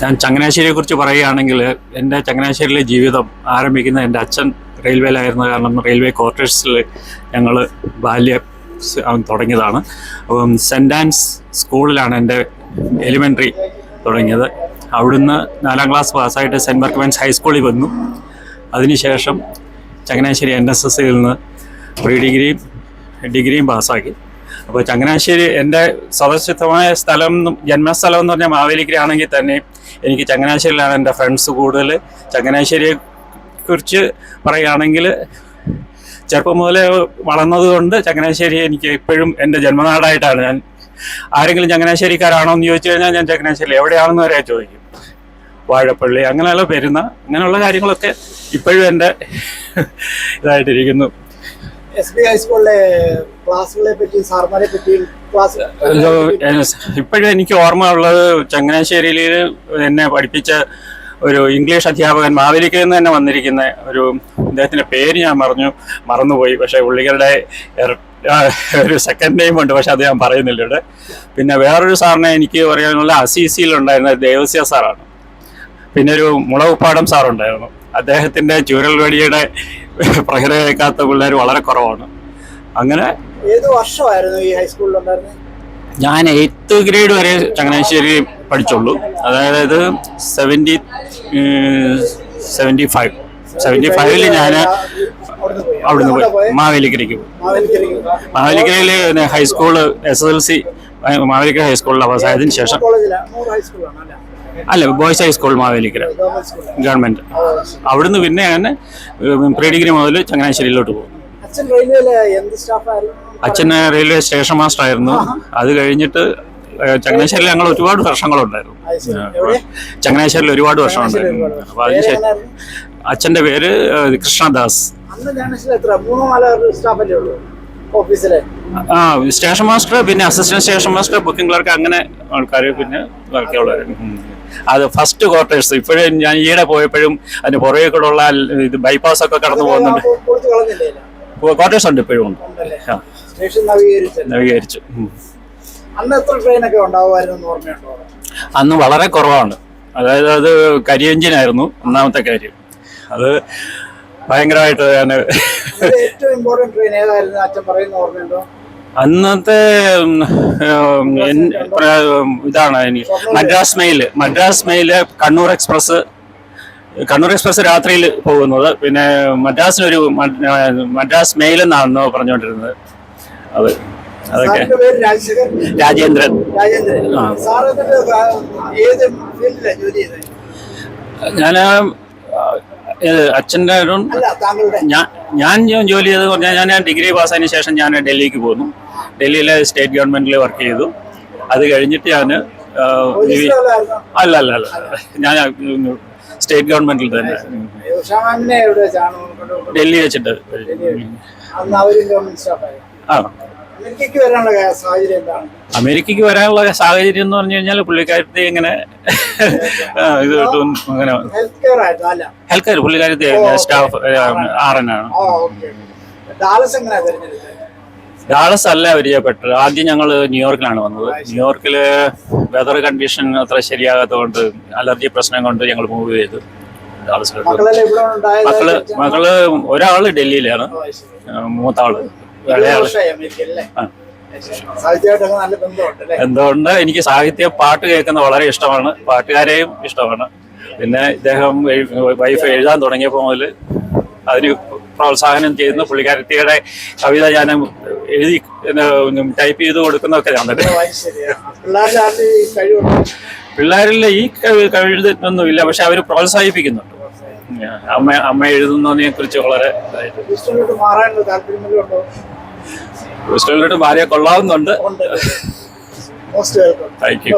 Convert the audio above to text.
ഞാൻ ചങ്ങനാശ്ശേരിയെക്കുറിച്ച് പറയുകയാണെങ്കിൽ എൻ്റെ ചങ്ങനാശ്ശേരിയിലെ ജീവിതം ആരംഭിക്കുന്ന എൻ്റെ അച്ഛൻ റെയിൽവേയിലായിരുന്ന കാരണം റെയിൽവേ ക്വാർട്ടേഴ്സിൽ ഞങ്ങൾ ബാല്യം തുടങ്ങിയതാണ്. അപ്പം സെൻറ്റ് ആൻസ് സ്കൂളിലാണ് എൻ്റെ എലിമെൻ്ററി തുടങ്ങിയത്. അവിടുന്ന് 4ാം ക്ലാസ് പാസ്സായിട്ട് സെൻറ്റ് ബർക്ക്മാൻസ് ഹൈസ്കൂളിൽ വന്നു. അതിനുശേഷം ചങ്ങനാശ്ശേരി NSSയിൽ നിന്ന് പ്രീ ഡിഗ്രിയും പാസ്സാക്കി. അപ്പോൾ ചങ്ങനാശ്ശേരി എൻ്റെ സ്വതസിദ്ധമായ സ്ഥലം, ജന്മസ്ഥലം എന്ന് പറഞ്ഞാൽ മാവേലിക്കര ആണെങ്കിൽ തന്നെ എനിക്ക് ചങ്ങനാശ്ശേരിയിലാണ് എൻ്റെ ഫ്രണ്ട്സ് കൂടുതൽ. ചങ്ങനാശ്ശേരിയെ കുറിച്ച് പറയുകയാണെങ്കിൽ ചെറുപ്പം മുതലേ വളർന്നതുകൊണ്ട് ചങ്ങനാശ്ശേരി എനിക്ക് ഇപ്പോഴും എൻ്റെ ജന്മനാടായിട്ടാണ്. ഞാൻ ആരെങ്കിലും ചങ്ങനാശ്ശേരിക്കാരാണോ എന്ന് ചോദിച്ചു കഴിഞ്ഞാൽ ഞാൻ ചങ്ങനാശ്ശേരി എവിടെയാണെന്ന് വരെ ചോദിക്കും. വാഴപ്പള്ളി അങ്ങനെയുള്ള പെരുന്ന അങ്ങനെയുള്ള കാര്യങ്ങളൊക്കെ ഇപ്പോഴും എൻ്റെ ഇതായിട്ടിരിക്കുന്നു. ഇപ്പോഴും എനിക്ക് ഓർമ്മ ഉള്ളത് ചങ്ങനാശ്ശേരിയിൽ എന്നെ പഠിപ്പിച്ച ഒരു ഇംഗ്ലീഷ് അധ്യാപകൻ മാവേലിക്കയിൽ നിന്ന് തന്നെ വന്നിരിക്കുന്ന ഒരു അദ്ദേഹത്തിൻ്റെ പേര് ഞാൻ മറന്നുപോയി. പക്ഷേ പുള്ളികളുടെ ഒരു സെക്കൻഡ് നെയിം ഉണ്ട്, പക്ഷെ അത് ഞാൻ പറയുന്നില്ല ഇവിടെ. പിന്നെ വേറൊരു സാറിനെ എനിക്ക് പറയാനുള്ള അസീസിയിലുണ്ടായിരുന്ന ദേവസ്യ സാറാണ്. പിന്നെ ഒരു മുളകുപ്പാടം സാറുണ്ടായിരുന്നു. അദ്ദേഹത്തിൻ്റെ ചൂരൽ വടിയുടെ പ്രഹരം കേൾക്കാത്ത പിള്ളേർ വളരെ കുറവാണ്. അങ്ങനെ ഏത് വർഷമായിരുന്നു ഈ ഹൈസ്കൂളിലുണ്ടായിരുന്നത്? ഞാൻ 8th ഗ്രേഡ് വരെ ചങ്ങനാശ്ശേരി പഠിച്ചുള്ളൂ. അതായത് 75 ഞാൻ അവിടുന്ന് പോയി മാവേലിക്കരയ്ക്ക് പോയി. മാവേലിക്കരയിൽ ഹൈസ്കൂള് SSLC മാവേലിക്കര ഹൈസ്കൂളിൽ അവസാനത്തിന് ശേഷം അല്ല ബോയ്സ് ഹൈസ്കൂൾ മാവേലിക്കര ഗവൺമെന്റ്. അവിടുന്ന് പിന്നെ ഞാൻ പ്രീ ഡിഗ്രി മുതൽ ചങ്ങനാശ്ശേരിയിലോട്ട് പോകും. അച്ഛൻ റെയിൽവേ സ്റ്റേഷൻ മാസ്റ്റർ ആയിരുന്നു. അത് കഴിഞ്ഞിട്ട് ചങ്ങനാശ്ശേരിയിൽ ഞങ്ങൾ ഒരുപാട് വർഷങ്ങളുണ്ടായിരുന്നു. ചങ്ങനാശ്ശേരിയിൽ ഒരുപാട് വർഷമുണ്ടായിരുന്നു. അപ്പൊ അതിനുശേഷം അച്ഛൻ്റെ പേര് കൃഷ്ണദാസ്. സ്റ്റേഷൻ മാസ്റ്റർ, പിന്നെ assistant station master, booking clerk, അങ്ങനെ ആൾക്കാർ പിന്നെ ബാക്കിയുള്ളവരായിരുന്നു. അത് ഫസ്റ്റ് ക്വാർട്ടേഴ്സ്. ഇപ്പോഴും ഞാൻ ഈയിടെ പോയപ്പോഴും അതിന് പുറകെ കൂടെ ഉള്ള ഇത് ബൈപ്പാസ് ഒക്കെ കടന്നു പോകുന്നുണ്ട്. ക്വാർട്ടേഴ്സ് ഉണ്ട്, ഇപ്പോഴും ഉണ്ട്. നവീകരിച്ചു. അന്ന് വളരെ കുറവാണ്. അതായത് അത് കരി എഞ്ചിനായിരുന്നു ഒന്നാമത്തെ കാര്യം. അത് ഭയങ്കരമായിട്ട് ഞാൻ അന്നത്തെ ഇതാണ് എനിക്ക് മദ്രാസ് മെയില് കണ്ണൂർ എക്സ്പ്രസ് രാത്രിയിൽ പോകുന്നത്. പിന്നെ മദ്രാസ് മെയിൽ എന്നാണെന്നോ പറഞ്ഞുകൊണ്ടിരുന്നത്. അതൊക്കെ രാജേന്ദ്രൻ. ഞാൻ അച്ഛൻ്റെ ഞാൻ ജോലി ചെയ്തെന്ന് പറഞ്ഞാൽ ഞാൻ ഡിഗ്രി പാസ്സായതിനു ശേഷം ഞാൻ ഡൽഹിക്ക് പോന്നു. ഡൽഹിയിലെ സ്റ്റേറ്റ് ഗവൺമെന്റിൽ വർക്ക് ചെയ്തു. അത് കഴിഞ്ഞിട്ട് ഞാൻ അല്ല ഞാൻ സ്റ്റേറ്റ് ഗവൺമെന്റിൽ തന്നെ ഡൽഹി വെച്ചിട്ട്. അമേരിക്കയ്ക്ക് വരാനുള്ള സാഹചര്യം എന്ന് പറഞ്ഞു കഴിഞ്ഞാൽ പുള്ളിക്കാരത്തെ ഇങ്ങനെ ഇത് അങ്ങനെ ഹെൽത്ത് കെയർ പുള്ളിക്കാരത്തെ സ്റ്റാഫ് RN ആണ്. ഡാളസ് അല്ല പരിചയപ്പെട്ടത്. ആദ്യം ഞങ്ങൾ ന്യൂയോർക്കിലാണ് വന്നത്. ന്യൂയോർക്കിൽ വെതർ കണ്ടീഷൻ അത്ര ശരിയാകാത്തതുകൊണ്ട് അലർജി പ്രശ്നം കൊണ്ട് ഞങ്ങൾ മൂവ് ചെയ്തു ഡാളസിലോട്ട്. മക്കള് ഒരാള് ഡൽഹിയിലാണ്, മൂത്താള് എന്തുകൊണ്ട് എനിക്ക് സാഹിത്യം പാട്ട് കേൾക്കുന്ന വളരെ ഇഷ്ടമാണ്. പാട്ടുകാരെയും ഇഷ്ടമാണ്. പിന്നെ ഇദ്ദേഹം വൈഫ് എഴുതാൻ തുടങ്ങിയപ്പോൾ മുതൽ അതിന് പ്രോത്സാഹനം ചെയ്യുന്ന പുള്ളിക്കാരത്തിയുടെ കവിത ഞാൻ എഴുതി ടൈപ്പ് ചെയ്ത് കൊടുക്കുന്നതൊക്കെ ഞാൻ തന്നെ. പിള്ളേരിൽ ഈ കഴിവൊന്നുമില്ല, പക്ഷെ അവർ പ്രോത്സാഹിപ്പിക്കുന്നുണ്ട്. അമ്മ എഴുതുന്നതിനെ കുറിച്ച് വളരെ ഹോസ്റ്റലിലോട്ട് മാറിയാൽ കൊള്ളാവുന്നുണ്ട്. Thank you.